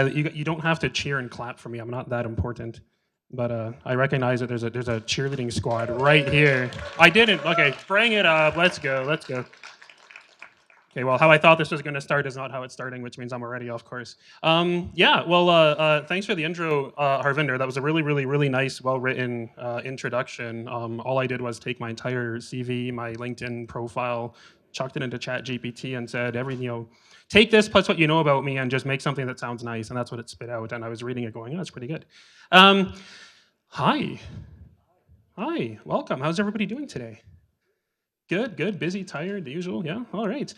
You don't have to cheer and clap for me. I'm not that important. But I recognize that there's a cheerleading squad right here. I didn't. Okay, bring it up. Let's go. Let's go. Okay, well, how I thought this was going to start is not how it's starting, which means I'm already off course. Yeah, well, thanks for the intro, Harvinder. That was a really, really, really nice, well-written introduction. All I did was take my entire CV, my LinkedIn profile, chucked it into ChatGPT, and said, take this plus what you know about me, and just make something that sounds nice, and that's what it spit out. And I was reading it, going, oh, that's pretty good. Hi, hi, welcome. How's everybody doing today? Good, good, busy, tired, the usual. Yeah, all right.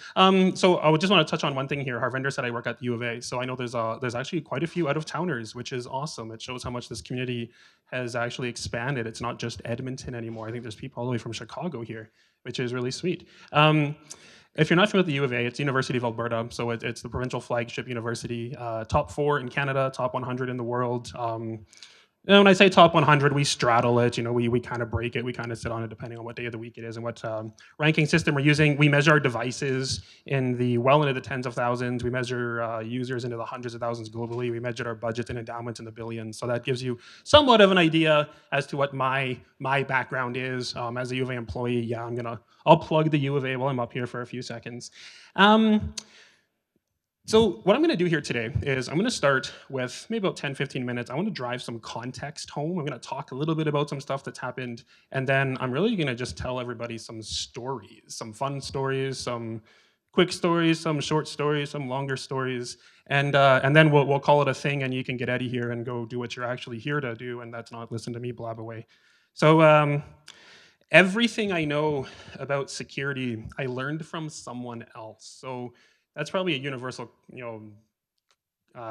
So I would just want to touch on one thing here. Harvinder said I work at the U of A, so I know there's actually quite a few out of towners, which is awesome. It shows how much this community has actually expanded. It's not just Edmonton anymore. I think there's people all the way from Chicago here, which is really sweet. If you're not familiar with the U of A, it's the University of Alberta, so it's the provincial flagship university, top 4 in Canada, top 100 in the world. When I say top 100, we straddle it. We kind of break it. We kind of sit on it depending on what day of the week it is and what ranking system we're using. We measure our devices into the tens of thousands. We measure users into the hundreds of thousands globally. We measure our budget and endowments in the billions. So that gives you somewhat of an idea as to what my background is as a U of A employee. Yeah, I'll plug the U of A while I'm up here for a few seconds. So what I'm going to do here today is I'm going to start with maybe about 10, 15 minutes. I want to drive some context home. I'm going to talk a little bit about some stuff that's happened. And then I'm really going to just tell everybody some stories, some fun stories, some quick stories, some short stories, some longer stories. And then we'll call it a thing, and you can get out of here and go do what you're actually here to do, and that's not listen to me blab away. So everything I know about security, I learned from someone else. So that's probably a universal,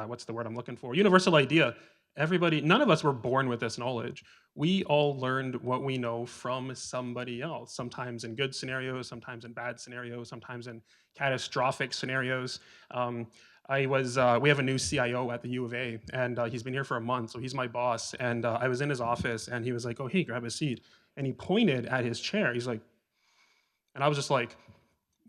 what's the word I'm looking for? Universal idea. None of us were born with this knowledge. We all learned what we know from somebody else, sometimes in good scenarios, sometimes in bad scenarios, sometimes in catastrophic scenarios. We have a new CIO at the U of A, and he's been here for a month, so he's my boss. And I was in his office, and he was like, oh, hey, grab a seat. And he pointed at his chair. He's like, and I was just like,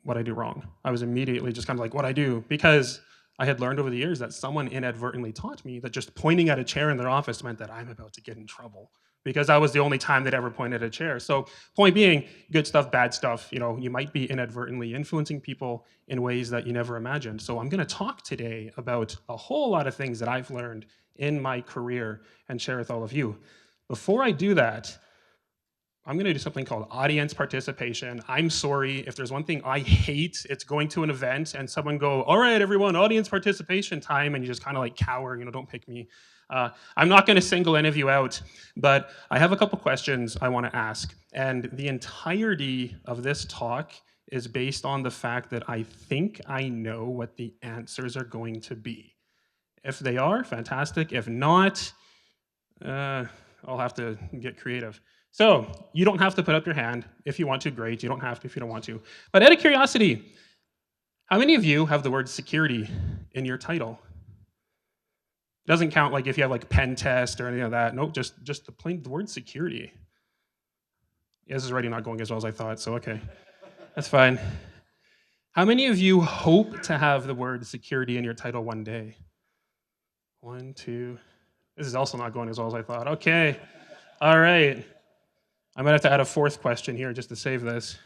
what I do wrong. I was immediately just kind of like, what I do, because I had learned over the years that someone inadvertently taught me that just pointing at a chair in their office meant that I'm about to get in trouble, because that was the only time they'd ever pointed at a chair. So point being, good stuff, bad stuff, you might be inadvertently influencing people in ways that you never imagined. So I'm going to talk today about a whole lot of things that I've learned in my career and share with all of you. Before I do that, I'm going to do something called audience participation. I'm sorry, if there's one thing I hate, it's going to an event and someone go, all right, everyone, audience participation time, and you just kind of like cower, don't pick me. I'm not going to single any of you out, but I have a couple questions I want to ask. And the entirety of this talk is based on the fact that I think I know what the answers are going to be. If they are, fantastic. If not, I'll have to get creative. So you don't have to put up your hand. If you want to, great. You don't have to if you don't want to. But out of curiosity, how many of you have the word security in your title? It doesn't count like if you have like pen test or anything like that. Nope, just the word security. Yeah, this is already not going as well as I thought, so okay. That's fine. How many of you hope to have the word security in your title one day? 1, 2. This is also not going as well as I thought. Okay. All right. I'm going to have to add a fourth question here just to save this.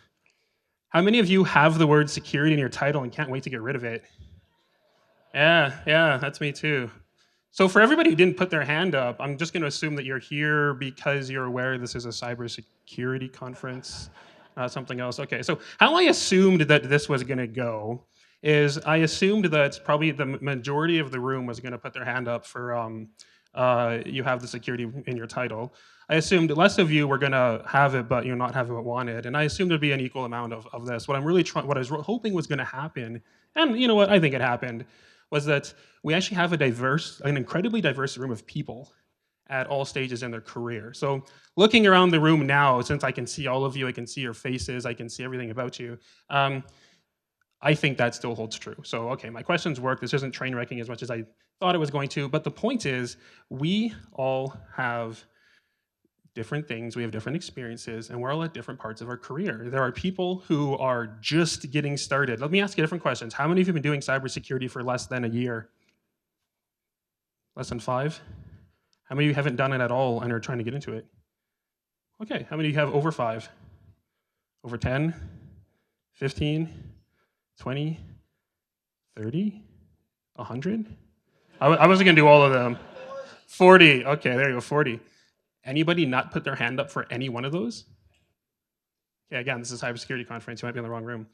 How many of you have the word security in your title and can't wait to get rid of it? Yeah, that's me too. So for everybody who didn't put their hand up, I'm just going to assume that you're here because you're aware this is a cybersecurity conference, something else. Okay, so how I assumed that this was going to go is I assumed that probably the majority of the room was going to put their hand up for you have the security in your title. I assumed less of you were going to have it, but not have it wanted. And I assumed there'd be an equal amount of this. What I was hoping was going to happen, and you know what, I think it happened, was that we actually have an incredibly diverse room of people at all stages in their career. So looking around the room now, since I can see all of you, I can see your faces, I can see everything about you, I think that still holds true. So, okay, my questions work. This isn't train wrecking as much as I thought it was going to, but the point is, we all have different things, we have different experiences, and we're all at different parts of our career. There are people who are just getting started. Let me ask you different questions. How many of you have been doing cybersecurity for less than a year? Less than 5? How many of you haven't done it at all and are trying to get into it? Okay, how many of you have over 5? Over 10? 15? 20? 30? 100? I wasn't gonna do all of them. 40, okay, there you go, 40. Anybody not put their hand up for any one of those? Okay, again, this is a cybersecurity conference. You might be in the wrong room.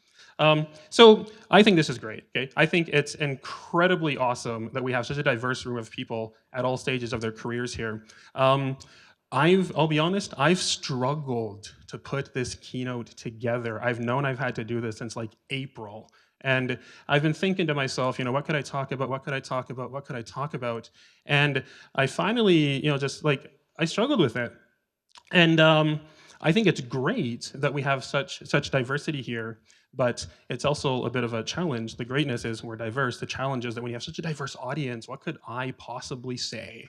So I think this is great. Okay, I think it's incredibly awesome that we have such a diverse room of people at all stages of their careers here. I'll be honest, I've struggled to put this keynote together. I've known I've had to do this since like April. And I've been thinking to myself, what could I talk about? What could I talk about? What could I talk about? And I finally, just like, I struggled with it. And I think it's great that we have such diversity here, but it's also a bit of a challenge. The greatness is we're diverse. The challenge is that when you have such a diverse audience, what could I possibly say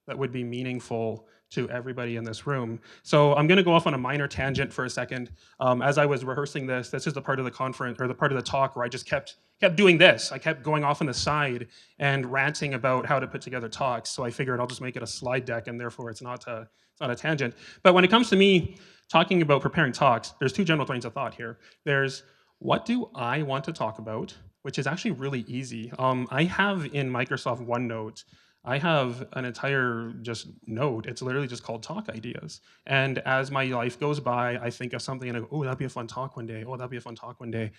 that would be meaningful to everybody in this room? So I'm going to go off on a minor tangent for a second. As I was rehearsing this is the part of the conference or the part of the talk where I just kept doing this. I kept going off on the side and ranting about how to put together talks. So I figured I'll just make it a slide deck, and therefore it's not a tangent. But when it comes to me talking about preparing talks, there's two general trains of thought here. There's what do I want to talk about, which is actually really easy. I have in Microsoft OneNote, I have an entire just note. It's literally just called talk ideas. And as my life goes by, I think of something and I go, oh, that'd be a fun talk one day. Oh, that'd be a fun talk one day.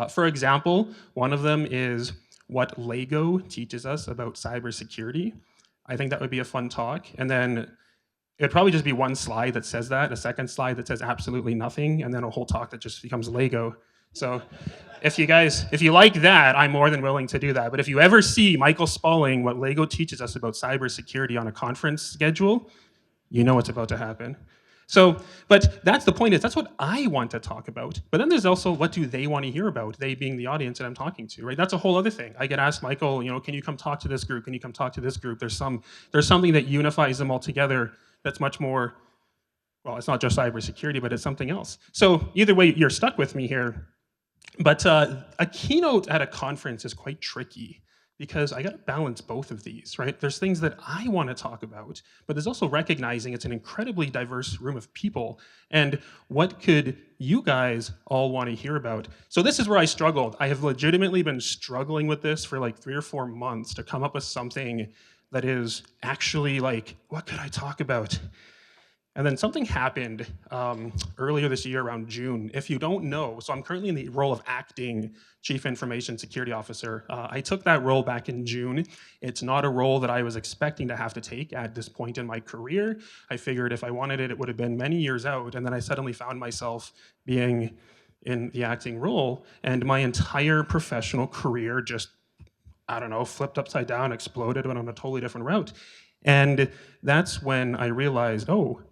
For example, one of them is what Lego teaches us about cybersecurity. I think that would be a fun talk. And then it'd probably just be one slide that says that, a second slide that says absolutely nothing, and then a whole talk that just becomes Lego. So if you like that, I'm more than willing to do that. But if you ever see Michael Spaling, what Lego teaches us about cybersecurity on a conference schedule, you know what's about to happen. So, but that's the point, is that's what I want to talk about. But then there's also what do they want to hear about, they being the audience that I'm talking to, right? That's a whole other thing. I get asked, Michael, can you come talk to this group? Can you come talk to this group? There's something that unifies them all together that's much more, well, it's not just cybersecurity, but it's something else. So either way, you're stuck with me here. But a keynote at a conference is quite tricky because I got to balance both of these, right? There's things that I want to talk about, but there's also recognizing it's an incredibly diverse room of people. And what could you guys all want to hear about? So this is where I struggled. I have legitimately been struggling with this for like 3 or 4 months to come up with something that is actually like, what could I talk about? And then something happened earlier this year around June. If you don't know, so I'm currently in the role of acting Chief Information Security Officer. I took that role back in June. It's not a role that I was expecting to have to take at this point in my career. I figured if I wanted it, it would have been many years out. And then I suddenly found myself being in the acting role, and my entire professional career just, I don't know, flipped upside down, exploded, went on a totally different route. And that's when I realized, oh,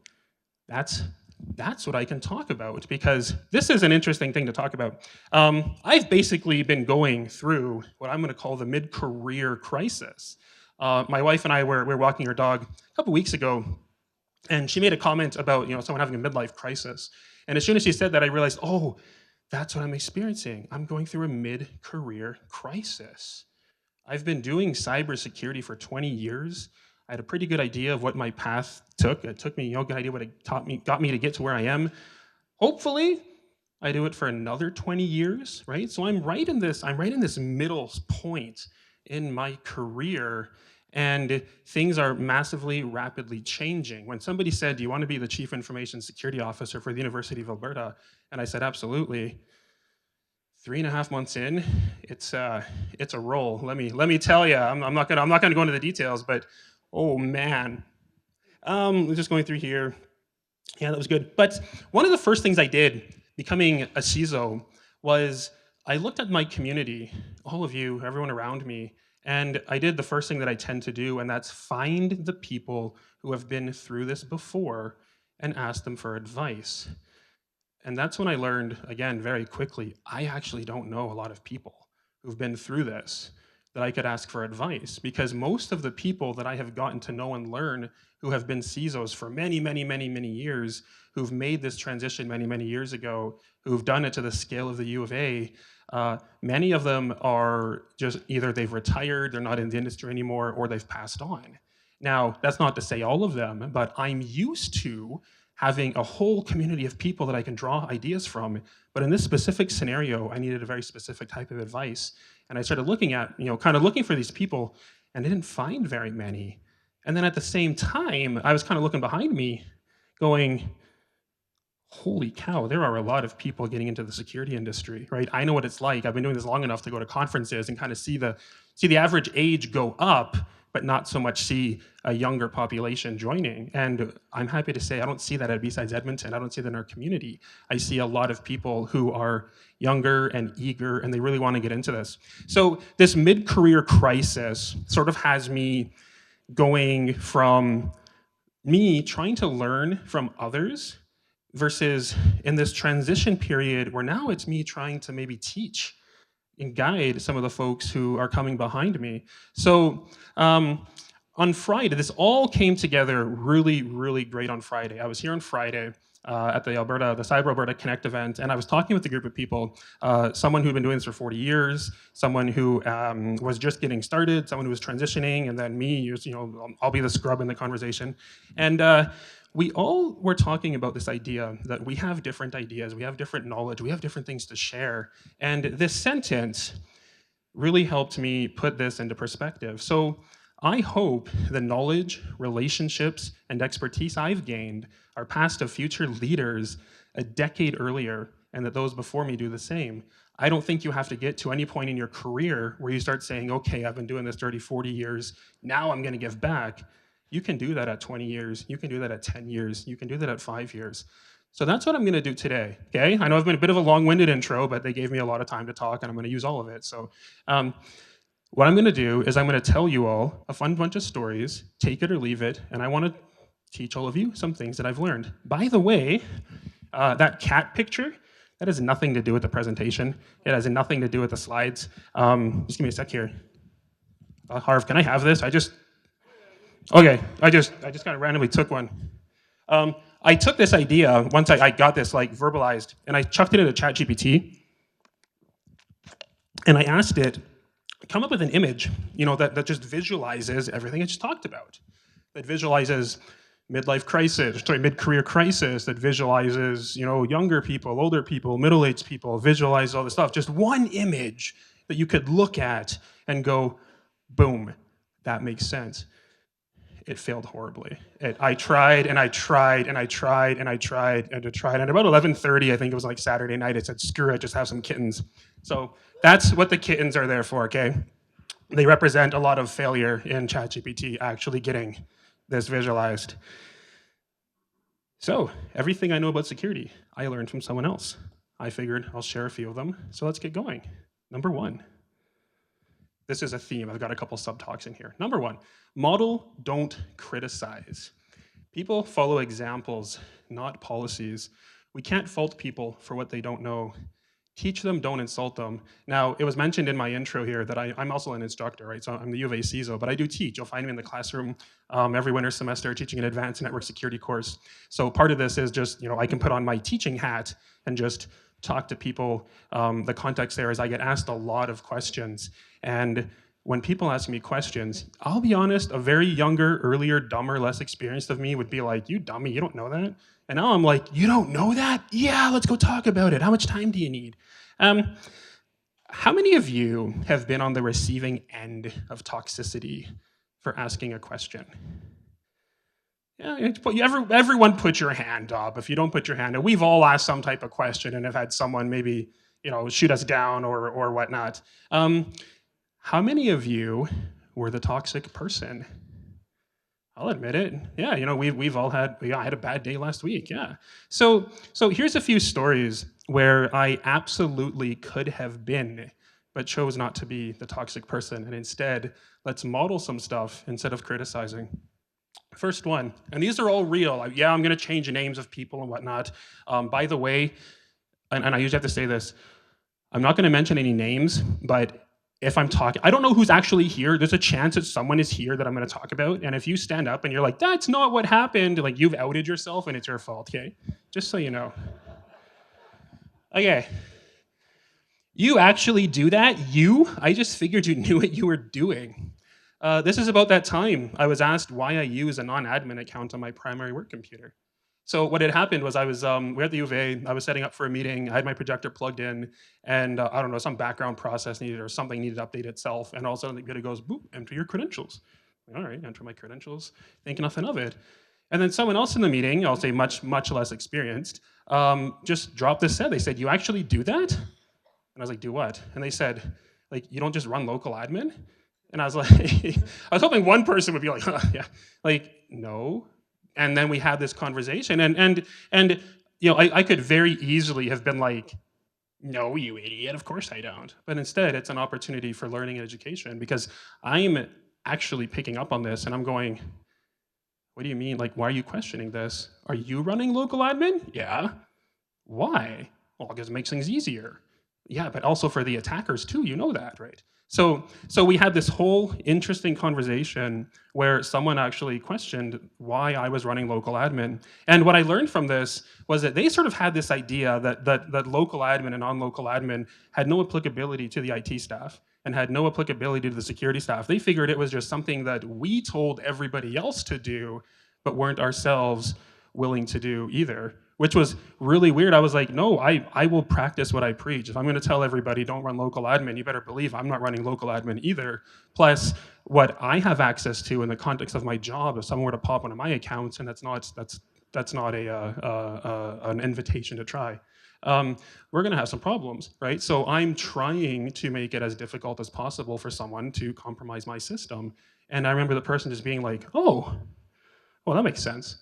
that's what I can talk about, because this is an interesting thing to talk about. I've basically been going through what I'm going to call the mid-career crisis. My wife and I were walking our dog a couple weeks ago, and she made a comment about someone having a midlife crisis. And as soon as she said that, I realized, oh, that's what I'm experiencing. I'm going through a mid-career crisis. I've been doing cybersecurity for 20 years. I had a pretty good idea of what my path took. It took me, a good idea what it got me to get to where I am. Hopefully, I do it for another 20 years, right? So I'm right in this middle point in my career, and things are massively, rapidly changing. When somebody said, do you want to be the Chief Information Security Officer for the University of Alberta? And I said, absolutely. 3.5 months in, it's a role. Let me tell you. I'm not gonna go into the details, but oh man, just going through here. Yeah, that was good. But one of the first things I did becoming a CISO was I looked at my community, all of you, everyone around me, and I did the first thing that I tend to do, and that's find the people who have been through this before and ask them for advice. And that's when I learned, again, very quickly, I actually don't know a lot of people who've been through this that I could ask for advice, because most of the people that I have gotten to know and learn who have been CISOs for many, many, many, many years, who've made this transition many, many years ago, who've done it to the scale of the U of A, many of them are just either they've retired, they're not in the industry anymore, or they've passed on. Now, that's not to say all of them, but I'm used to having a whole community of people that I can draw ideas from. But in this specific scenario, I needed a very specific type of advice. And I started looking at, kind of looking for these people, and I didn't find very many. And then at the same time, I was kind of looking behind me, going, holy cow, there are a lot of people getting into the security industry, right? I know what it's like. I've been doing this long enough to go to conferences and kind of see the average age go up, but not so much see a younger population joining. And I'm happy to say I don't see that at BSides Edmonton. I don't see that in our community. I see a lot of people who are younger and eager, and they really want to get into this. So this mid-career crisis sort of has me going from me trying to learn from others versus in this transition period where now it's me trying to maybe teach and guide some of the folks who are coming behind me. So on Friday, this all came together really, really great on Friday. I was here on Friday at the Cyber Alberta Connect event, and I was talking with a group of people, someone who'd been doing this for 40 years, someone who was just getting started, someone who was transitioning, and then me, I'll be the scrub in the conversation. And we all were talking about this idea that we have different ideas, we have different knowledge, we have different things to share. And this sentence really helped me put this into perspective. So I hope the knowledge, relationships, and expertise I've gained are passed to future leaders a decade earlier, and that those before me do the same. I don't think you have to get to any point in your career where you start saying, okay, I've been doing this 30, 40 years, now I'm gonna give back. You can do that at 20 years, you can do that at 10 years, you can do that at 5 years. So that's what I'm gonna do today, okay? I know I've been a bit of a long-winded intro, but they gave me a lot of time to talk, and I'm gonna use all of it. So what I'm gonna do is I'm gonna tell you all a fun bunch of stories, take it or leave it, and I wanna teach all of you some things that I've learned. By the way, that cat picture, that has nothing to do with the presentation. It has nothing to do with the slides. Just give me a sec here. Harv, can I have this? Okay, I just kind of randomly took one. I took this idea, once I got this like verbalized, and I chucked it into ChatGPT, and I asked it, come up with an image, that just visualizes everything I just talked about. That visualizes mid-career crisis, that visualizes, younger people, older people, middle-aged people, visualize all this stuff. Just one image that you could look at and go, boom, that makes sense. It failed horribly. I tried and I tried and I tried and I tried and I tried. And about 11:30, I think it was like Saturday night, I said, screw it, just have some kittens. So that's what the kittens are there for, okay? They represent a lot of failure in ChatGPT actually getting this visualized. So everything I know about security, I learned from someone else. I figured I'll share a few of them. So let's get going. Number one. This is a theme. I've got a couple sub-talks in here. Number one, model, don't criticize. People follow examples, not policies. We can't fault people for what they don't know. Teach them, don't insult them. Now, it was mentioned in my intro here that I'm also an instructor, right? So I'm the U of A CISO, but I do teach. You'll find me in the classroom every winter semester teaching an advanced network security course. So part of this is just, I can put on my teaching hat and just talk to people. The context there is I get asked a lot of questions. And when people ask me questions, I'll be honest, a very younger, earlier, dumber, less experienced of me would be like, you dummy, you don't know that? And now I'm like, you don't know that? Yeah, let's go talk about it. How much time do you need? How many of you have been on the receiving end of toxicity for asking a question? Yeah, everyone put your hand up. If you don't put your hand up, we've all asked some type of question and have had someone maybe, shoot us down or whatnot. How many of you were the toxic person? I'll admit it. Yeah, we've all had. I had a bad day last week. Yeah. So here's a few stories where I absolutely could have been, but chose not to be the toxic person, and instead let's model some stuff instead of criticizing. First one, and these are all real. Yeah, I'm going to change names of people and whatnot. By the way, and I usually have to say this, I'm not going to mention any names, but if I'm talking, I don't know who's actually here. There's a chance that someone is here that I'm going to talk about. And if you stand up and you're like, that's not what happened, like you've outed yourself and it's your fault, okay? Just so you know. Okay. You actually do that? I just figured you knew what you were doing. This is about that time I was asked why I use a non-admin account on my primary work computer. So what had happened was we were at the U of A, I was setting up for a meeting, I had my projector plugged in, and I don't know, some background process needed or something needed to update itself, and all of a sudden the computer goes, boop, enter your credentials. All right, enter my credentials, think nothing of it. And then someone else in the meeting, I'll say much less experienced, just dropped this set. They said, you actually do that? And I was like, do what? And they said, like, you don't just run local admin? And I was like, I was hoping one person would be like, huh, yeah, like, no. And then we had this conversation, and I could very easily have been like, no, you idiot, of course I don't. But instead, it's an opportunity for learning and education because I'm actually picking up on this, and I'm going, what do you mean? Like, why are you questioning this? Are you running local admin? Yeah. Why? Well, because it makes things easier. Yeah, but also for the attackers too, you know that, right? So we had this whole interesting conversation where someone actually questioned why I was running local admin. And what I learned from this was that they sort of had this idea that local admin and non-local admin had no applicability to the IT staff and had no applicability to the security staff. They figured it was just something that we told everybody else to do, but weren't ourselves willing to do either, which was really weird. I was like, no, I will practice what I preach. If I'm going to tell everybody don't run local admin, you better believe I'm not running local admin either. Plus, what I have access to in the context of my job, if someone were to pop one of my accounts, and that's not an invitation to try, we're going to have some problems, right? So I'm trying to make it as difficult as possible for someone to compromise my system. And I remember the person just being like, oh, well, that makes sense.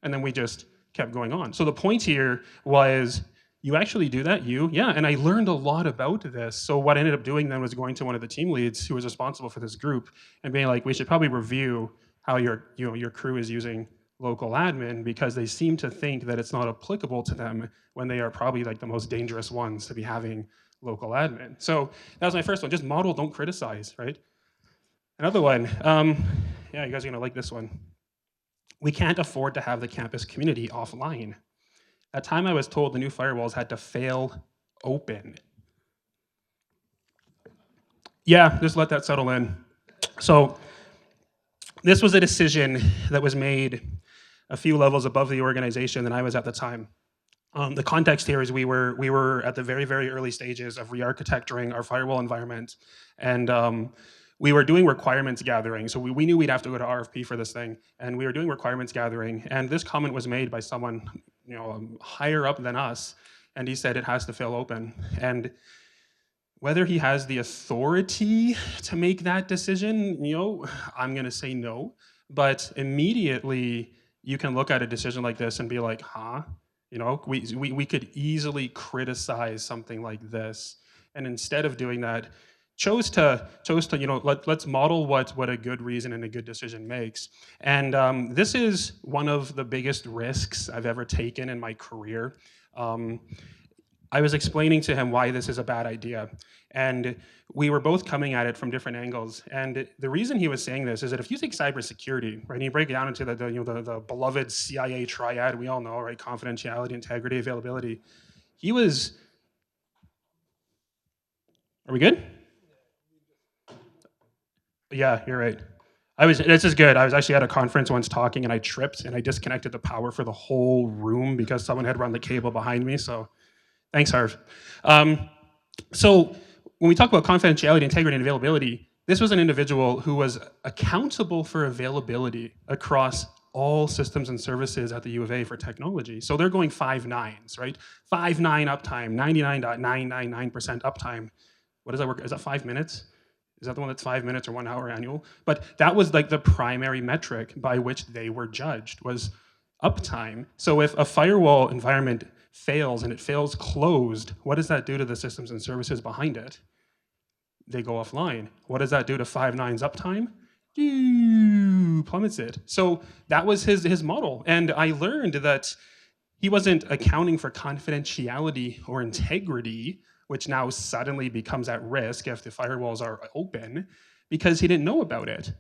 And then we just kept going on. So the point here was, you actually do that? Yeah. And I learned a lot about this. So what I ended up doing then was going to one of the team leads who was responsible for this group and being like, we should probably review how your crew is using local admin because they seem to think that it's not applicable to them when they are probably like the most dangerous ones to be having local admin. So that was my first one. Just model, don't criticize, right? Another one. Yeah, you guys are gonna like this one. We can't afford to have the campus community offline. At time I was told the new firewalls had to fail open. Yeah, just let that settle in. So this was a decision that was made a few levels above the organization than I was at the time. The context here is we were at the very early stages of re-architecturing our firewall environment, and we were doing requirements gathering. So we knew we'd have to go to RFP for this thing, and we were doing requirements gathering. And this comment was made by someone higher up than us, and he said it has to fail open. And whether he has the authority to make that decision, I'm going to say no. But immediately you can look at a decision like this and be like, huh? We could easily criticize something like this, and instead of doing that, chose to let's model what a good reason and a good decision makes. And this is one of the biggest risks I've ever taken in my career. I was explaining to him why this is a bad idea, and we were both coming at it from different angles. And the reason he was saying this is that if you take cybersecurity, right, and you break it down into the beloved CIA triad we all know, right, confidentiality, integrity, availability, he was. Are we good? Yeah, you're right. This is good. I was actually at a conference once talking and I tripped and I disconnected the power for the whole room because someone had run the cable behind me. So thanks, Harv. So when we talk about confidentiality, integrity, and availability, this was an individual who was accountable for availability across all systems and services at the U of A for technology. So they're going 5 nines, right? 5.9 uptime, 99.999% uptime. What does that work? Is that 5 minutes? Is that the one that's 5 minutes or 1 hour annual? But that was like the primary metric by which they were judged, was uptime. So if a firewall environment fails and it fails closed, what does that do to the systems and services behind it? They go offline. What does that do to 5 nines uptime? Plummets it. So that was his model. And I learned that he wasn't accounting for confidentiality or integrity, which now suddenly becomes at risk if the firewalls are open, because he didn't know about it.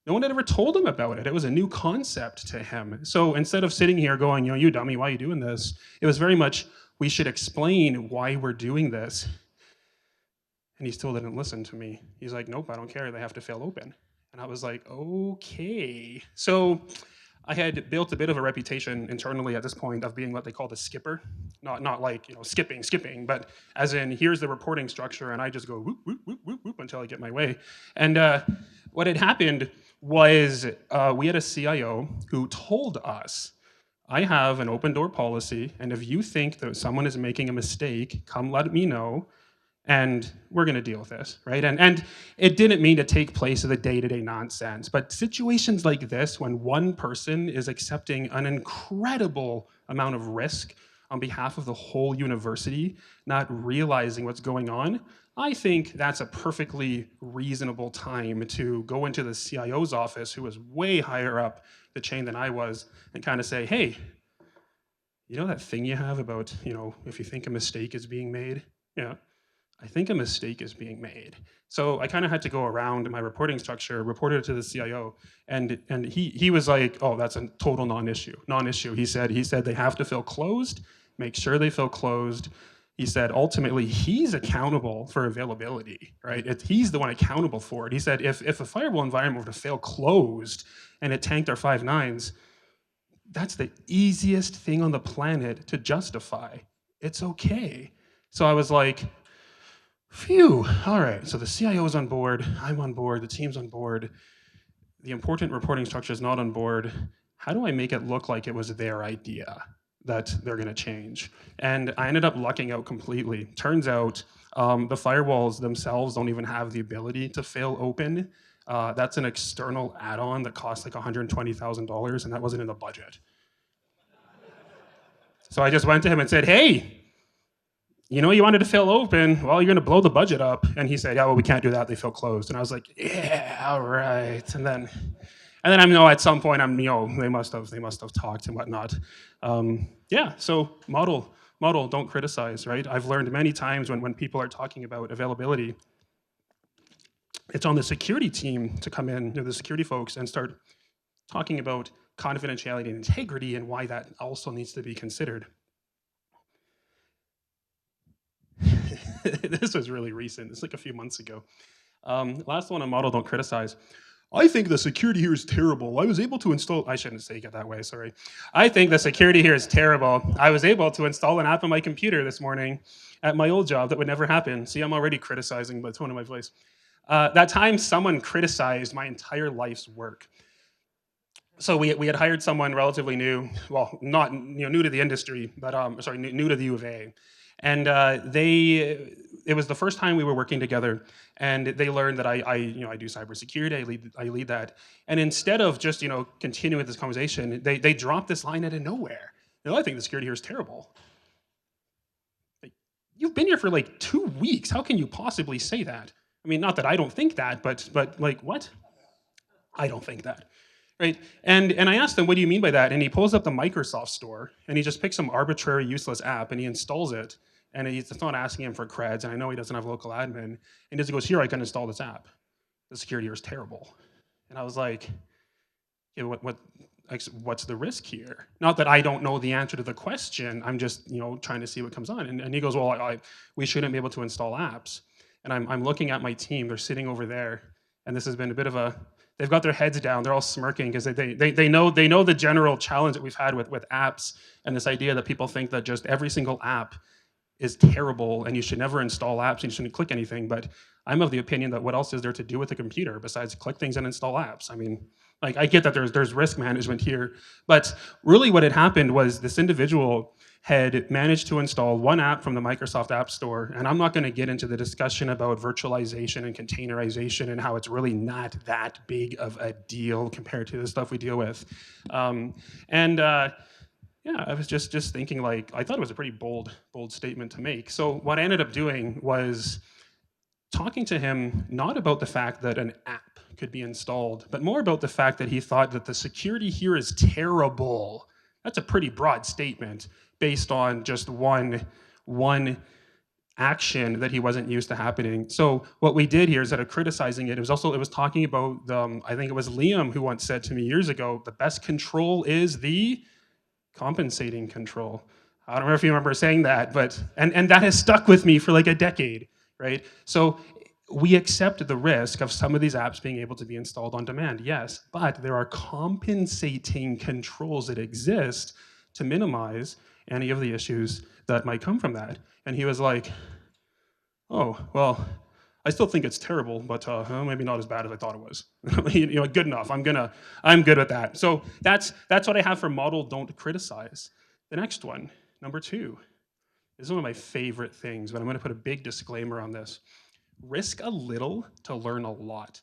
No one had ever told him about it. It was a new concept to him. So instead of sitting here going, you dummy, why are you doing this? It was very much, we should explain why we're doing this. And he still didn't listen to me. He's like, nope, I don't care. They have to fail open. And I was like, okay. So I had built a bit of a reputation internally at this point of being what they call the skipper, not like skipping, but as in here's the reporting structure, and I just go whoop whoop whoop whoop whoop until I get my way. And what had happened was we had a CIO who told us, I have an open door policy, and if you think that someone is making a mistake, come let me know, and we're going to deal with this, right? And it didn't mean to take place of the day-to-day nonsense, but situations like this, when one person is accepting an incredible amount of risk on behalf of the whole university, not realizing what's going on, I think that's a perfectly reasonable time to go into the CIO's office, who was way higher up the chain than I was, and kind of say, hey, you know that thing you have about, if you think a mistake is being made? Yeah. I think a mistake is being made. So I kind of had to go around my reporting structure, reported it to the CIO, and he was like, "Oh, that's a total non-issue. Non-issue." He said they have to feel closed. Make sure they feel closed. He said ultimately he's accountable for availability, right? He's the one accountable for it. He said if a firewall environment were to fail closed and it tanked our 5.9s, that's the easiest thing on the planet to justify. It's okay. So I was like, phew, all right. So the CIO is on board, I'm on board, the team's on board, the important reporting structure is not on board. How do I make it look like it was their idea that they're going to change? And I ended up lucking out completely. Turns out the firewalls themselves don't even have the ability to fail open. That's an external add-on that costs like $120,000, and that wasn't in the budget. So I just went to him and said, hey, you wanted to fail open. Well, you're going to blow the budget up. And he said, yeah, well, we can't do that. They feel closed. And I was like, yeah, all right. And then I know at some point they must have talked and whatnot. Yeah. So model, don't criticize, right? I've learned many times when people are talking about availability, it's on the security team to come in, the security folks, and start talking about confidentiality and integrity and why that also needs to be considered. This was really recent. It's like a few months ago. Last one on model, don't criticize. I think the security here is terrible. I was able to install, I shouldn't say it that way, sorry. I think the security here is terrible. I was able to install an app on my computer this morning at my old job that would never happen. See, I'm already criticizing by the tone of my voice. That time someone criticized my entire life's work. So we had hired someone relatively new, well, not new to the industry, but new to the U of A. And it was the first time we were working together, and they learned that I do cybersecurity, I lead that. And instead of just continuing this conversation, they dropped this line out of nowhere. I think the security here is terrible. Like, you've been here for like 2 weeks. How can you possibly say that? I mean, not that I don't think that, but like what? I don't think that. Right? And I asked him, what do you mean by that? And he pulls up the Microsoft store, and he just picks some arbitrary, useless app, and he installs it. And it's not asking him for creds, and I know he doesn't have local admin. And he just goes, here, I can install this app. The security here is terrible. And I was like, what's the risk here? Not that I don't know the answer to the question. I'm just trying to see what comes on. And he goes, well, we shouldn't be able to install apps. And I'm looking at my team. They're sitting over there. And this has been a bit of a, they've got their heads down. They're all smirking because they know the general challenge that we've had with apps, and this idea that people think that just every single app is terrible and you should never install apps and you shouldn't click anything. But I'm of the opinion that what else is there to do with a computer besides click things and install apps? I mean, like, I get that there's risk management here, but really what had happened was this individual had managed to install one app from the Microsoft App Store, and I'm not going to get into the discussion about virtualization and containerization and how it's really not that big of a deal compared to the stuff we deal with. Yeah, I was just thinking, like, I thought it was a pretty bold statement to make. So what I ended up doing was talking to him not about the fact that an app could be installed, but more about the fact that he thought that the security here is terrible. That's a pretty broad statement based on just one action that he wasn't used to happening. So what we did here, instead of criticizing it, it was talking about I think it was Liam who once said to me years ago, the best control is the compensating control. I don't know if you remember saying that, but and that has stuck with me for like a decade, right? So we accept the risk of some of these apps being able to be installed on demand, yes, but there are compensating controls that exist to minimize any of the issues that might come from that. And he was like, oh, well, I still think it's terrible, but well, maybe not as bad as I thought it was. Good enough. I'm good with that. So that's what I have for model, don't criticize. The next one, number 2, is one of my favorite things, but I'm going to put a big disclaimer on this. Risk a little to learn a lot.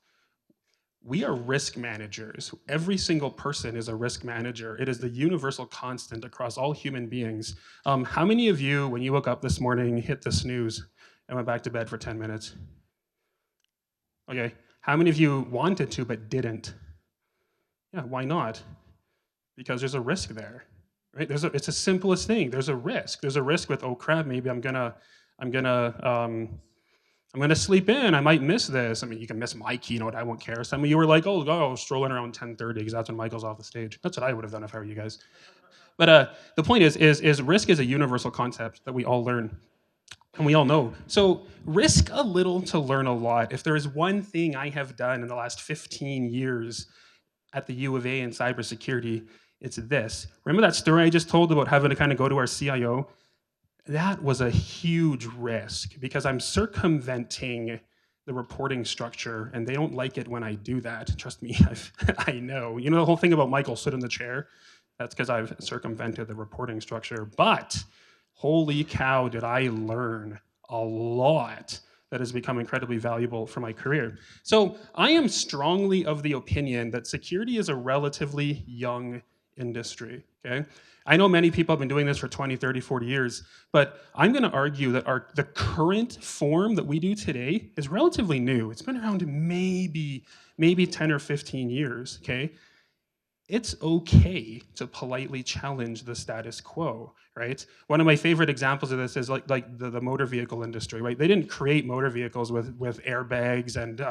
We are risk managers. Every single person is a risk manager. It is the universal constant across all human beings. How many of you, when you woke up this morning, hit the snooze and went back to bed for 10 minutes? Okay. How many of you wanted to but didn't? Yeah, why not? Because there's a risk there, right? It's the simplest thing. There's a risk. There's a risk with, oh crap, maybe I'm gonna sleep in. I might miss this. I mean, you can miss my keynote. I won't care. Some of you were like, oh, strolling around 10:30 because that's when Michael's off the stage. That's what I would have done if I were you guys. But the point is risk is a universal concept that we all learn. And we all know. So risk a little to learn a lot. If there is one thing I have done in the last 15 years at the U of A in cybersecurity, it's this. Remember that story I just told about having to kind of go to our CIO? That was a huge risk because I'm circumventing the reporting structure and they don't like it when I do that. Trust me, I know. You know the whole thing about Michael sit in the chair? That's because I've circumvented the reporting structure. But holy cow, did I learn a lot that has become incredibly valuable for my career. So I am strongly of the opinion that security is a relatively young industry, okay? I know many people have been doing this for 20, 30, 40 years, but I'm gonna argue that the current form that we do today is relatively new. It's been around maybe 10 or 15 years, okay? It's okay to politely challenge the status quo, right? One of my favorite examples of this is like the motor vehicle industry, right? They didn't create motor vehicles with airbags and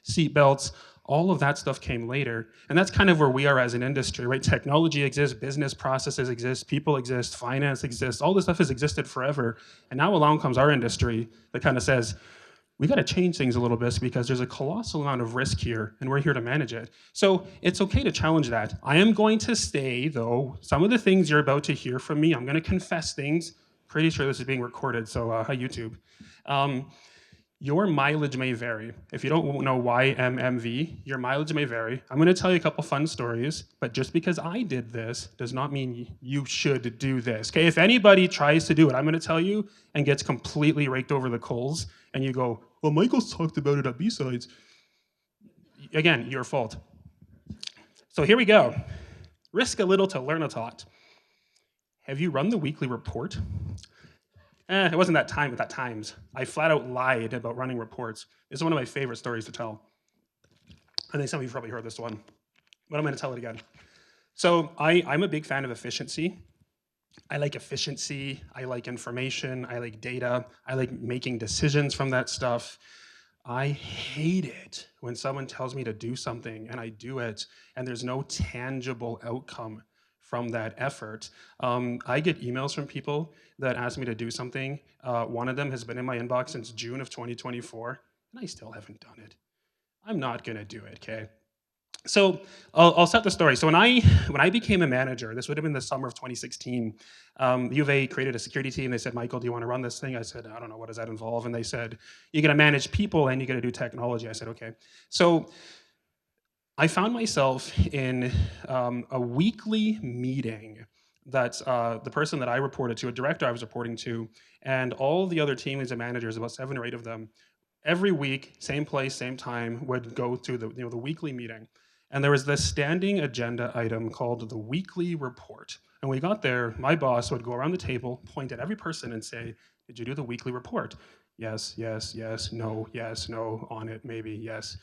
seat belts. All of that stuff came later. And that's kind of where we are as an industry, right? Technology exists, business processes exist, people exist, finance exists. All this stuff has existed forever. And now along comes our industry that kind of says, we got to change things a little bit because there's a colossal amount of risk here and we're here to manage it. So it's okay to challenge that. I am going to say, though, some of the things you're about to hear from me, I'm going to confess things. Pretty sure this is being recorded, so hi, YouTube. Your mileage may vary. If you don't know YMMV, your mileage may vary. I'm going to tell you a couple fun stories, but just because I did this does not mean you should do this. Okay, if anybody tries to do it, I'm going to tell you and gets completely raked over the coals, and you go, well, Michael's talked about it at BSides. Again, your fault. So here we go. Risk a little to learn a lot. Have you run the weekly report? It wasn't that time at that times. I flat out lied about running reports. This is one of my favorite stories to tell. I think some of you probably heard this one, but I'm going to tell it again. So I'm a big fan of efficiency. I like efficiency, I like information, I like data, I like making decisions from that stuff. I hate it when someone tells me to do something and I do it and there's no tangible outcome from that effort. I get emails from people that ask me to do something. One of them has been in my inbox since June of 2024 and I still haven't done it. I'm not gonna do it, okay? So I'll set the story. So when I became a manager, this would have been the summer of 2016, the U of A created a security team. They said, Michael, do you want to run this thing? I said, I don't know, what does that involve? And they said, you're going to manage people and you're going to do technology. I said, okay. So I found myself in a weekly meeting that the person that I reported to, a director I was reporting to, and all the other team leads and managers, about 7 or 8 of them, every week, same place, same time, would go to the weekly meeting. And there was this standing agenda item called the weekly report. And when we got there, my boss would go around the table, point at every person and say, did you do the weekly report? Yes, yes, yes, no, on it, maybe, yes.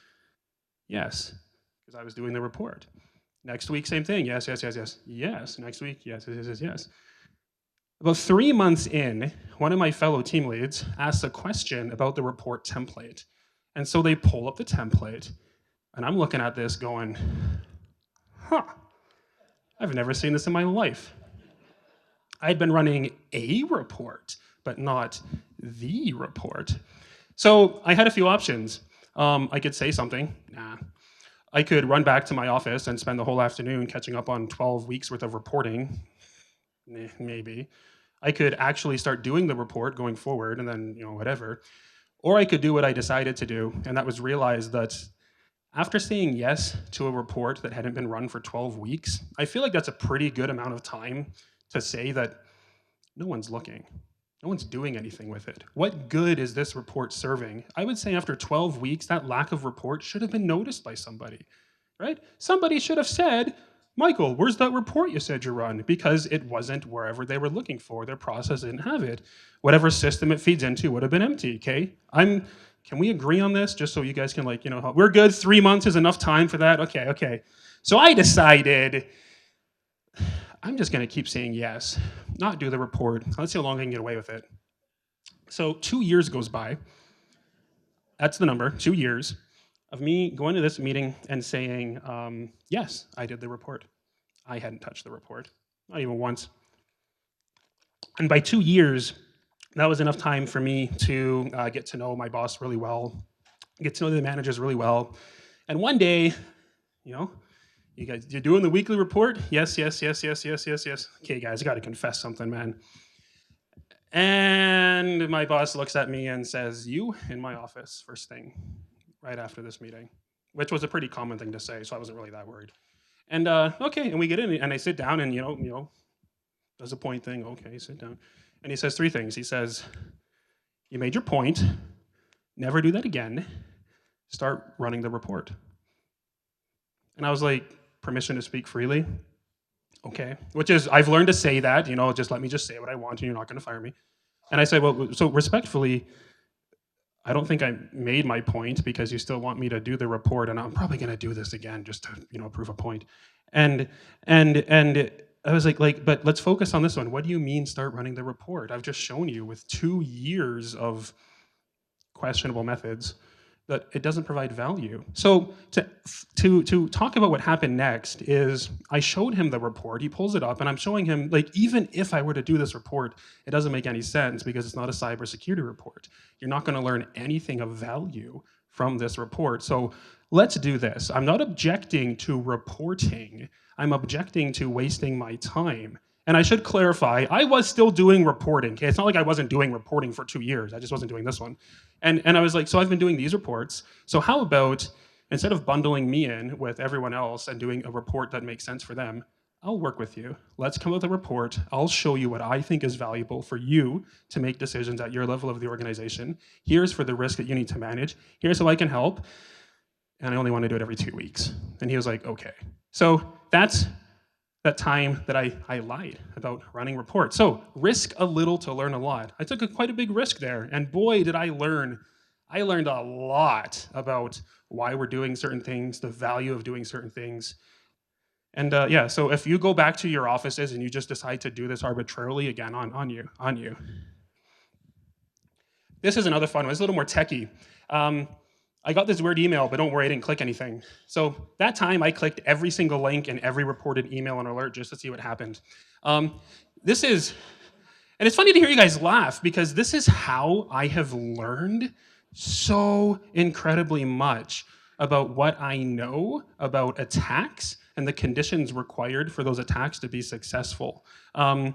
Yes, because I was doing the report. Next week, same thing, yes, yes, yes, yes. Yes, next week, yes, yes, yes, yes. About 3 months in, one of my fellow team leads asks a question about the report template. And so they pull up the template, and I'm looking at this going, huh, I've never seen this in my life. I'd been running a report, but not the report. So I had a few options. I could say something. Nah. I could run back to my office and spend the whole afternoon catching up on 12 weeks worth of reporting. Maybe. I could actually start doing the report going forward and then, whatever. Or I could do what I decided to do, and that was realize that after saying yes to a report that hadn't been run for 12 weeks, I feel like that's a pretty good amount of time to say that no one's looking. No one's doing anything with it. What good is this report serving? I would say after 12 weeks, that lack of report should have been noticed by somebody, right? Somebody should have said, Michael, where's that report you said you run? Because it wasn't wherever they were looking for. Their process didn't have it. Whatever system it feeds into would have been empty, okay? Can we agree on this just so you guys can we're good, 3 months is enough time for that? Okay. So I decided I'm just gonna keep saying yes, not do the report. Let's see how long I can get away with it. So 2 years goes by. That's the number, 2 years of me going to this meeting and saying, yes, I did the report. I hadn't touched the report, not even once. And by 2 years, that was enough time for me to get to know my boss really well, get to know the managers really well. And one day, you guys, you're doing the weekly report? Yes. Okay, guys, I got to confess something, man. And my boss looks at me and says, you in my office, first thing, right after this meeting, which was a pretty common thing to say, so I wasn't really that worried. And okay, and we get in, and I sit down, and does a point thing. Okay, sit down, and he says 3 things. He says, "You made your point. Never do that again. Start running the report." And I was like, "Permission to speak freely." Okay, which is I've learned to say that. Just let me just say what I want, and you're not going to fire me. And I said, "Well, so respectfully, I don't think I made my point because you still want me to do the report, and I'm probably going to do this again just to prove a point." And I was like, but let's focus on this one. What do you mean start running the report? I've just shown you with 2 years of questionable methods that it doesn't provide value. So to talk about what happened next is I showed him the report. He pulls it up, and I'm showing him, even if I were to do this report, it doesn't make any sense because it's not a cybersecurity report. You're not going to learn anything of value from this report. So let's do this. I'm not objecting to reporting. I'm objecting to wasting my time. And I should clarify, I was still doing reporting. Okay? It's not like I wasn't doing reporting for 2 years. I just wasn't doing this one. And I was like, so I've been doing these reports. So how about, instead of bundling me in with everyone else and doing a report that makes sense for them, I'll work with you. Let's come up with a report. I'll show you what I think is valuable for you to make decisions at your level of the organization. Here's for the risk that you need to manage. Here's how I can help. And I only want to do it every 2 weeks. And he was like, okay. So that's that time that I lied about running reports. So risk a little to learn a lot. I took quite a big risk there, and boy, did I learn. I learned a lot about why we're doing certain things, the value of doing certain things. And yeah, so if you go back to your offices and you just decide to do this arbitrarily, again, on you. This is another fun one. It's a little more techie. I got this weird email, but don't worry, I didn't click anything. So that time I clicked every single link in every reported email and alert just to see what happened. And it's funny to hear you guys laugh because this is how I have learned so incredibly much about what I know about attacks and the conditions required for those attacks to be successful. I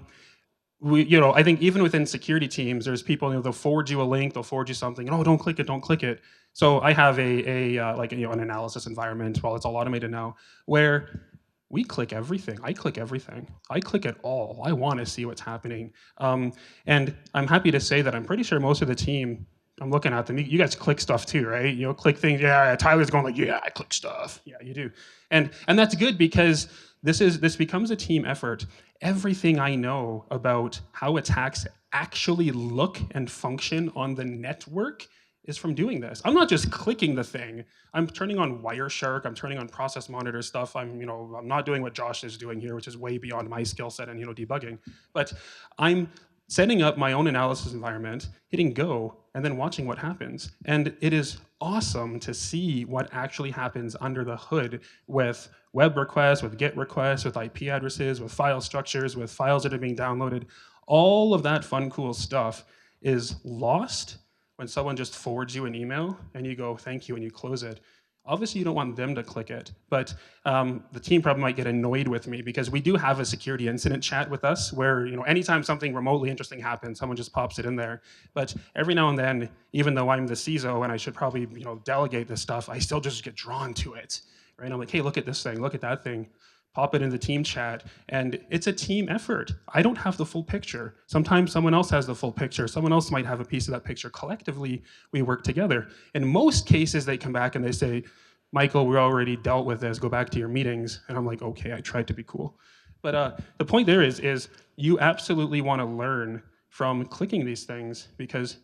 think even within security teams, there's people, they'll forward you a link, they'll forward you something, and don't click it. So I have an analysis environment, well, it's all automated now, where we click everything. I click everything. I click it all. I want to see what's happening. And I'm happy to say that I'm pretty sure most of the team, I'm looking at them, you guys click stuff too, right? Click things, yeah, Tyler's going yeah, I click stuff. Yeah, you do. And that's good because this becomes a team effort. Everything I know about how attacks actually look and function on the network is from doing this. I'm not just clicking the thing. I'm turning on Wireshark. I'm turning on process monitor stuff. I'm not doing what Josh is doing here, which is way beyond my skill set and debugging. But I'm setting up my own analysis environment, hitting go, and then watching what happens. And it is awesome to see what actually happens under the hood with web requests, with GET requests, with IP addresses, with file structures, with files that are being downloaded. All of that fun, cool stuff is lost when someone just forwards you an email and you go, thank you, and you close it. Obviously, you don't want them to click it, but the team probably might get annoyed with me because we do have a security incident chat with us where, anytime something remotely interesting happens, someone just pops it in there. But every now and then, even though I'm the CISO and I should probably, delegate this stuff, I still just get drawn to it, right? I'm like, hey, look at this thing, look at that thing. Pop it in the team chat, and it's a team effort. I don't have the full picture. Sometimes someone else has the full picture. Someone else might have a piece of that picture. Collectively, we work together. In most cases, they come back and they say, Michael, we already dealt with this. Go back to your meetings. And I'm like, okay, I tried to be cool. But the point there is you absolutely want to learn from clicking these things because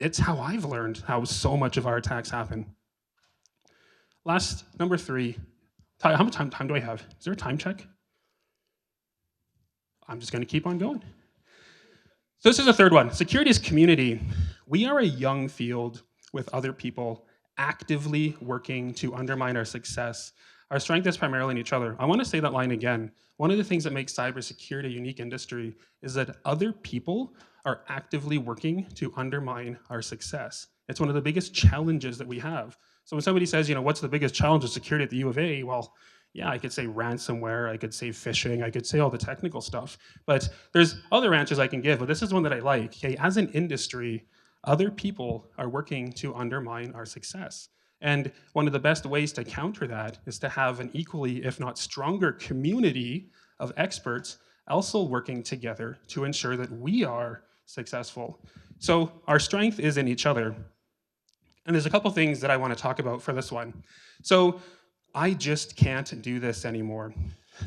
it's how I've learned how so much of our attacks happen. Last, number 3. How much time do I have? Is there a time check? I'm just going to keep on going. So this is the third one. Security is community. We are a young field with other people actively working to undermine our success. Our strength is primarily in each other. I want to say that line again. One of the things that makes cybersecurity a unique industry is that other people are actively working to undermine our success. It's one of the biggest challenges that we have. So when somebody says, what's the biggest challenge of security at the U of A? Well, yeah, I could say ransomware, I could say phishing, I could say all the technical stuff. But there's other answers I can give, but this is one that I like. Okay, as an industry, other people are working to undermine our success. And one of the best ways to counter that is to have an equally, if not stronger, community of experts also working together to ensure that we are successful. So our strength is in each other. And there's a couple things that I want to talk about for this one. So I just can't do this anymore.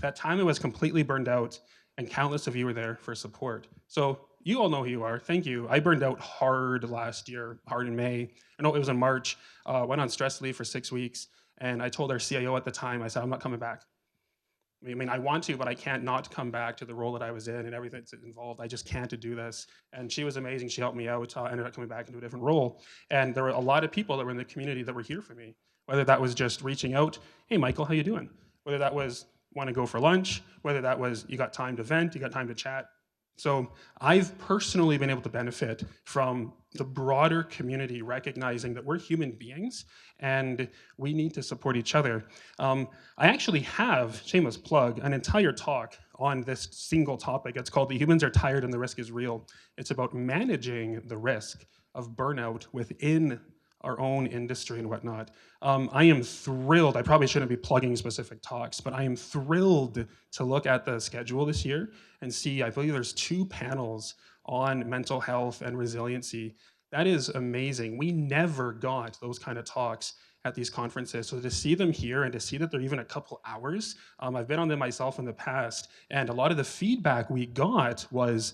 That time I was completely burned out, and countless of you were there for support. So you all know who you are. Thank you. I burned out hard last year, hard in May. I know it was in March. Went on stress leave for 6 weeks, and I told our CIO at the time, I said, I'm not coming back. I mean, I want to, but I can't not come back to the role that I was in and everything that's involved. I just can't do this. And she was amazing. She helped me out. I ended up coming back into a different role. And there were a lot of people that were in the community that were here for me, whether that was just reaching out, hey, Michael, how you doing? Whether that was want to go for lunch, whether that was you got time to vent, you got time to chat. So I've personally been able to benefit from the broader community recognizing that we're human beings and we need to support each other. I actually have, shameless plug, an entire talk on this single topic. It's called The Humans Are Tired and the Risk is Real. It's about managing the risk of burnout within our own industry and whatnot. I am thrilled, I probably shouldn't be plugging specific talks, but I am thrilled to look at the schedule this year and see, I believe there's 2 panels on mental health and resiliency. That is amazing. We never got those kind of talks at these conferences. So to see them here and to see that they're even a couple hours, I've been on them myself in the past, and a lot of the feedback we got was,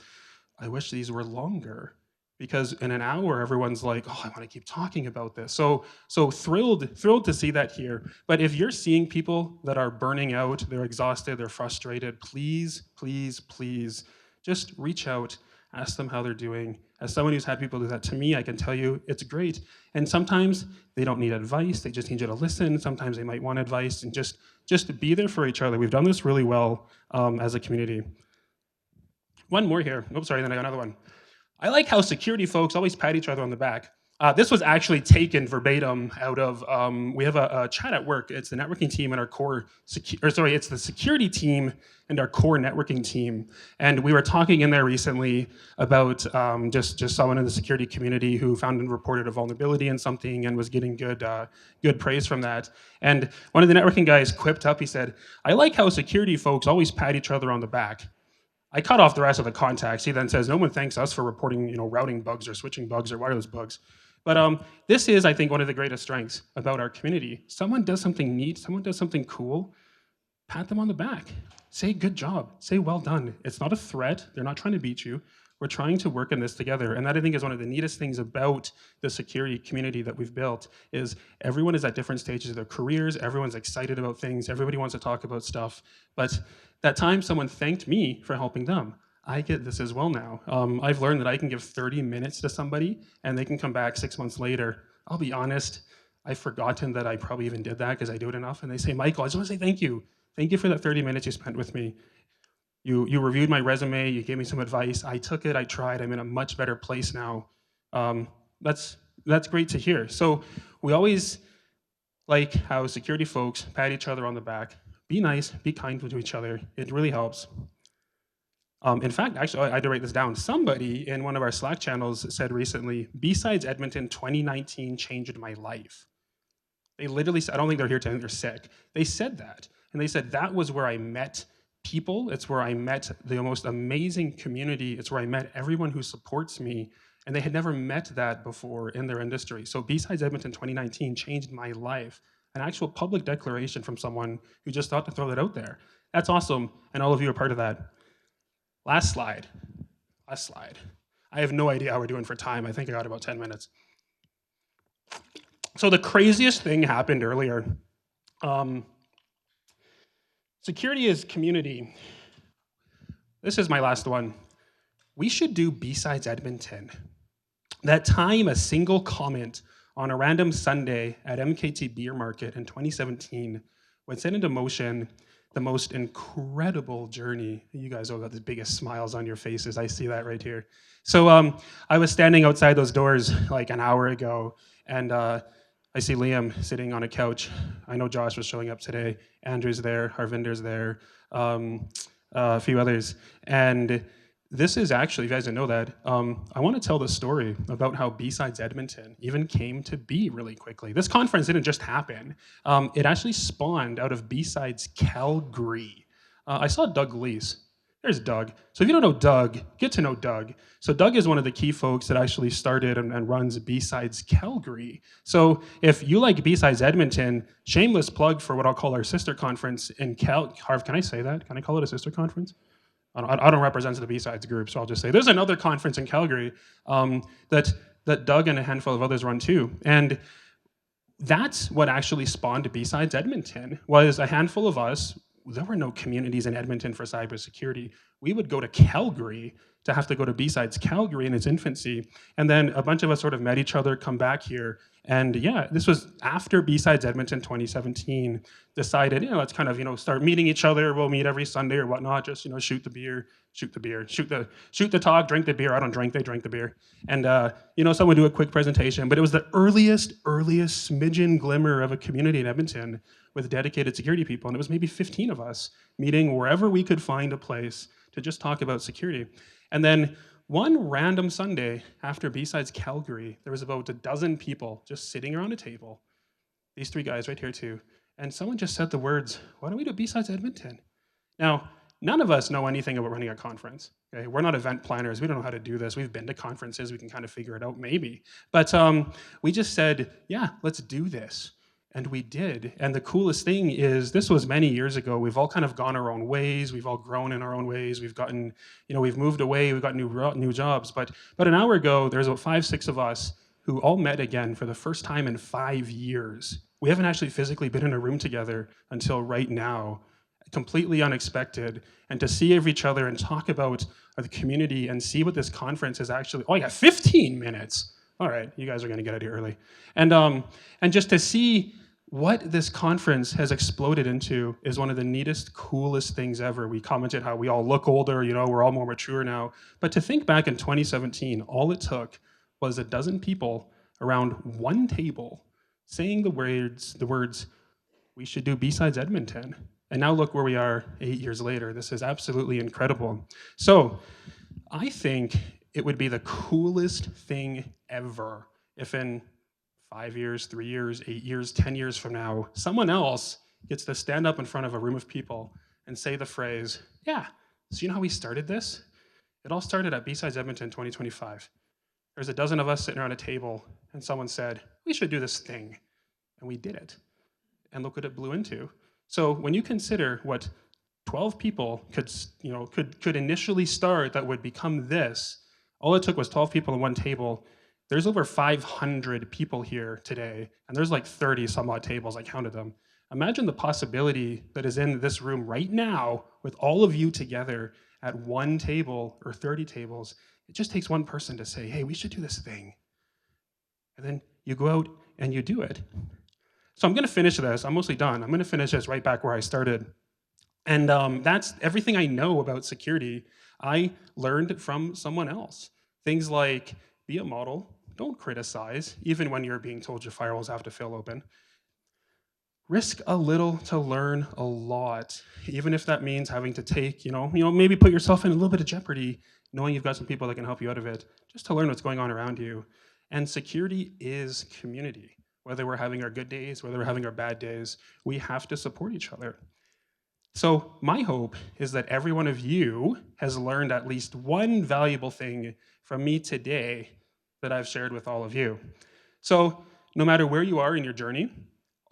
I wish these were longer. Because in an hour, everyone's like, oh, I want to keep talking about this. So thrilled to see that here. But if you're seeing people that are burning out, they're exhausted, they're frustrated, please, please, please, just reach out, ask them how they're doing. As someone who's had people do that to me, I can tell you it's great. And sometimes they don't need advice, they just need you to listen. Sometimes they might want advice, and just be there for each other. We've done this really well as a community. One more here. Oops, sorry, then I got another one. I like how security folks always pat each other on the back. This was actually taken verbatim out of, we have a chat at work. It's the networking team and our core, it's the security team and our core networking team. And we were talking in there recently about just someone in the security community who found and reported a vulnerability in something and was getting good praise from that. And one of the networking guys quipped up, he said, I like how security folks always pat each other on the back. I cut off the rest of the contacts. He then says, no one thanks us for reporting, routing bugs or switching bugs or wireless bugs. But this is, I think, one of the greatest strengths about our community. Someone does something neat, someone does something cool, pat them on the back. Say, good job, say, well done. It's not a threat, they're not trying to beat you. We're trying to work in this together. And that, I think, is one of the neatest things about the security community that we've built, is everyone is at different stages of their careers, everyone's excited about things, everybody wants to talk about stuff. But that time someone thanked me for helping them, I get this as well now. I've learned that I can give 30 minutes to somebody and they can come back 6 months later. I'll be honest, I've forgotten that I probably even did that because I do it enough. And they say, Michael, I just want to say thank you. Thank you for that 30 minutes you spent with me. You reviewed my resume, you gave me some advice. I took it, I tried, I'm in a much better place now. That's that's great to hear. So we always like how security folks pat each other on the back. Be nice, be kind to each other. It really helps. In fact, actually, I had to write this down. Somebody in one of our Slack channels said recently, "BSides Edmonton 2019 changed my life." They literally said, I don't think they're here today, I think they're sick. They said that. And they said that was where I met people. It's where I met the most amazing community. It's where I met everyone who supports me. And they had never met that before in their industry. So BSides Edmonton 2019 changed my life. An actual public declaration from someone who just thought to throw that out there. That's awesome. And all of you are part of that. Last slide. Last slide. I have no idea how we're doing for time. I think I got about 10 minutes. So the craziest thing happened earlier. Security is community. This is my last one. We should do BSides Edmonton. That time, a single comment on a random Sunday at MKT Beer Market in 2017 would set into motion the most incredible journey. You guys all got the biggest smiles on your faces. I see that right here. So I was standing outside those doors like an hour ago, and I see Liam sitting on a couch. I know Josh was showing up today. Andrew's there, Harvinder's there, a few others. And this is actually, if you guys didn't know that, I want to tell the story about how BSides Edmonton even came to be really quickly. This conference didn't just happen. It actually spawned out of BSides Calgary. I saw Doug Leese. There's Doug. So if you don't know Doug, get to know Doug. So Doug is one of the key folks that actually started and runs BSides Calgary. So if you like BSides Edmonton, shameless plug for what I'll call our sister conference in Harv, can I say that? Can I call it a sister conference? I don't represent the BSides group, so I'll just say there's another conference in Calgary that Doug and a handful of others run too. And that's what actually spawned BSides Edmonton, was a handful of us. There were no communities in Edmonton for cybersecurity. We would go to Calgary to have to go to BSides Calgary in its infancy. And then a bunch of us sort of met each other, come back here. And yeah, this was after BSides Edmonton 2017 decided, let's kind of, start meeting each other. We'll meet every Sunday or whatnot, just, shoot the talk, drink the beer. I don't drink, they drink the beer. And, someone do a quick presentation. But it was the earliest smidgen glimmer of a community in Edmonton with dedicated security people. And it was maybe 15 of us meeting wherever we could find a place to just talk about security. And then one random Sunday after BSides Calgary, there was about a dozen people just sitting around a table. These three guys right here too. And someone just said the words, why don't we do BSides Edmonton? Now, none of us know anything about running a conference. Okay? We're not event planners. We don't know how to do this. We've been to conferences. We can kind of figure it out maybe. But we just said, yeah, let's do this. And we did. And the coolest thing is, this was many years ago. We've all kind of gone our own ways. We've all grown in our own ways. We've gotten, we've moved away. We've got new jobs. But an hour ago, there's about 5, 6 of us who all met again for the first time in 5 years. We haven't actually physically been in a room together until right now. Completely unexpected. And to see each other and talk about the community and see what this conference is actually, I got 15 minutes. All right, you guys are going to get out of here early. And just to see what this conference has exploded into is one of the neatest, coolest things ever. We commented how we all look older, we're all more mature now. But to think back in 2017, all it took was a dozen people around one table saying the words, we should do BSides Edmonton. And now look where we are 8 years later. This is absolutely incredible. So I think it would be the coolest thing ever if in 5 years, 3 years, 8 years, 10 years from now, someone else gets to stand up in front of a room of people and say the phrase, yeah, so you know how we started this? It all started at BSides Edmonton 2025. There's a dozen of us sitting around a table and someone said, we should do this thing. And we did it. And look what it blew into. So when you consider what 12 people could initially start that would become this, all it took was 12 people at one table. There's over 500 people here today, and there's like 30 some odd tables, I counted them. Imagine the possibility that is in this room right now with all of you together at one table or 30 tables. It just takes one person to say, hey, we should do this thing. And then you go out and you do it. So I'm gonna finish this, I'm mostly done. I'm gonna finish this right back where I started. And that's everything I know about security, I learned from someone else. Things like be a model, Don't criticize, even when you're being told your firewalls have to fail open. Risk a little to learn a lot, even if that means having to take, maybe put yourself in a little bit of jeopardy, knowing you've got some people that can help you out of it, just to learn what's going on around you. And security is community. Whether we're having our good days, whether we're having our bad days, we have to support each other. So my hope is that every one of you has learned at least one valuable thing from me today that I've shared with all of you. So no matter where you are in your journey,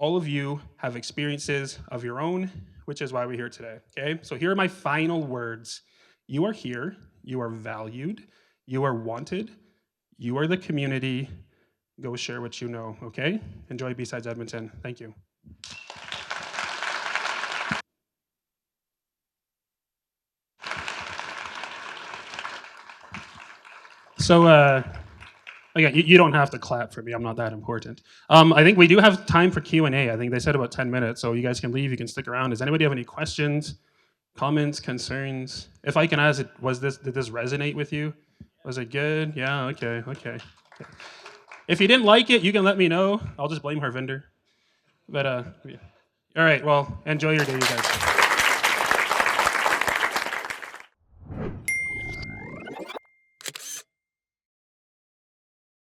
all of you have experiences of your own, which is why we're here today, okay? So here are my final words. You are here, you are valued, you are wanted, you are the community. Go share what you know, okay? Enjoy BSides Edmonton. Thank you. So, again, you don't have to clap for me. I'm not that important. I think we do have time for Q&A. I think they said about 10 minutes, so you guys can leave. You can stick around. Does anybody have any questions, comments, concerns? If I can ask, did this resonate with you? Was it good? Yeah, okay. If you didn't like it, you can let me know. I'll just blame Harvinder. But, yeah. All right, well, enjoy your day, you guys.